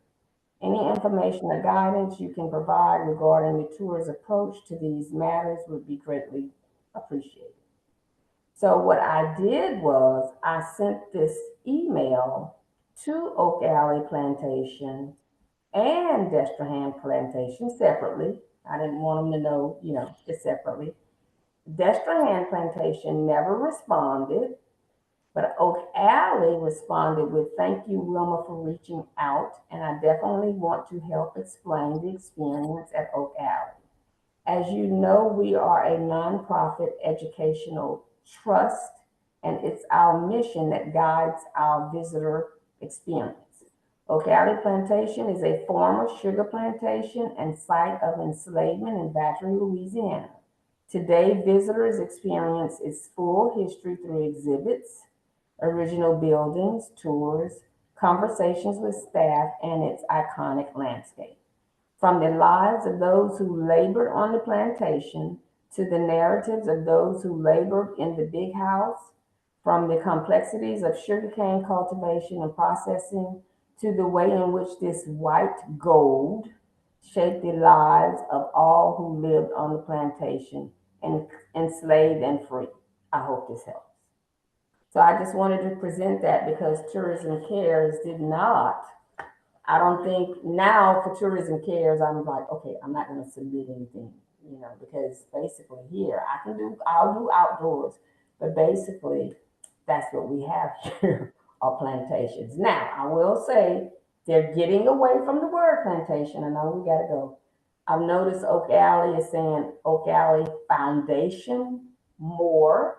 Any information or guidance you can provide regarding the tour's approach to these matters would be greatly appreciated. So what I did was I sent this email to Oak Alley Plantation and Destrehan Plantation separately. I didn't want them to know, just separately. Destrehan Plantation never responded, but Oak Alley responded with, "Thank you, Wilma, for reaching out, and I definitely want to help explain the experience at Oak Alley. As you know, we are a nonprofit educational trust, and it's our mission that guides our visitor experience. Oak Alley Plantation is a former sugar plantation and site of enslavement in Battery, Louisiana. Today, visitors experience its full history through exhibits, original buildings, tours, conversations with staff, and its iconic landscape. From the lives of those who labored on the plantation to the narratives of those who labored in the big house, from the complexities of sugarcane cultivation and processing to the way in which this white gold shaped the lives of all who lived on the plantation and enslaved and free. I hope this helps. So I just wanted to present that because Tourism Cares did not. I don't think now for Tourism Cares, I'm like, okay, I'm not going to submit anything, because basically here I'll do outdoors, but basically that's what we have here are plantations. Now, I will say they're getting away from the word plantation. I know we got to go. I've noticed Oak Alley is saying Oak Alley Foundation more.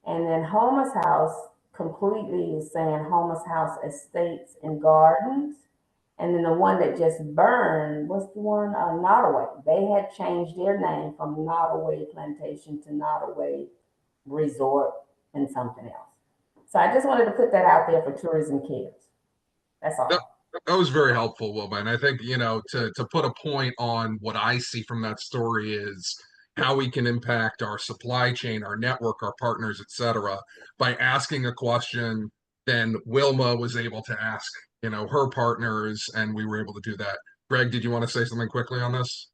And then Homer's House completely is saying Homer's House Estates and Gardens. And then the one that just burned, what's the one? Nottoway. They had changed their name from Nottoway Plantation to Nottoway Resort and something else. So I just wanted to put that out there for Tourism Cares. That's all. That was very helpful, Wilma. And I think, to put a point on what I see from that story is how we can impact our supply chain, our network, our partners, etc., by asking a question. Then Wilma was able to ask, her partners, and we were able to do that. Greg, did you want to say something quickly on this?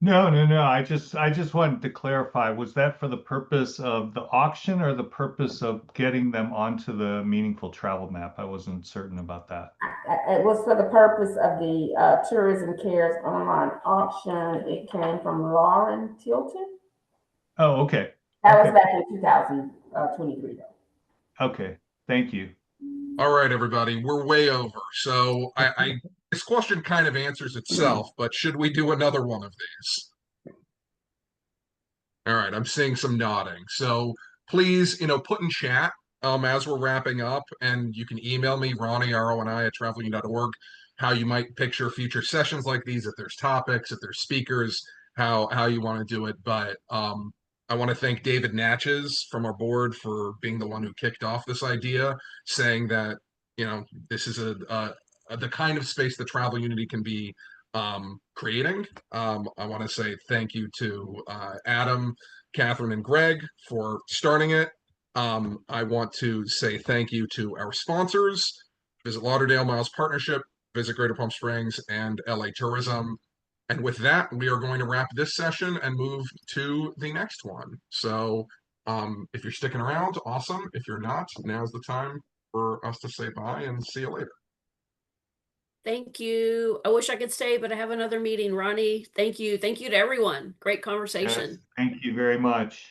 No. I just wanted to clarify, was that for the purpose of the auction or the purpose of getting them onto the meaningful travel map? I wasn't certain about that. It was for the purpose of the Tourism Cares online auction. It came from Lauren Tilton. Oh, okay. That was back in 2023, though. Okay, thank you. All right, everybody, we're way over. So this question kind of answers itself, but should we do another one of these? All right, I'm seeing some nodding. So please, put in chat as we're wrapping up, and you can email me, Roni, RONI, at travelunion.org, how you might picture future sessions like these, if there's topics, if there's speakers, how you want to do it. But I want to thank David Natchez from our board for being the one who kicked off this idea, saying that, this is the kind of space that Travel Unity can be creating. I want to say thank you to Adam, Catherine, and Greg for starting it. I want to say thank you to our sponsors, Visit Lauderdale Miles Partnership, Visit Greater Palm Springs, and LA Tourism. And with that, we are going to wrap this session and move to the next one. So if you're sticking around, awesome. If you're not, now's the time for us to say bye and see you later. Thank you. I wish I could stay, but I have another meeting. Roni, thank you. Thank you to everyone. Great conversation. Yes, thank you very much.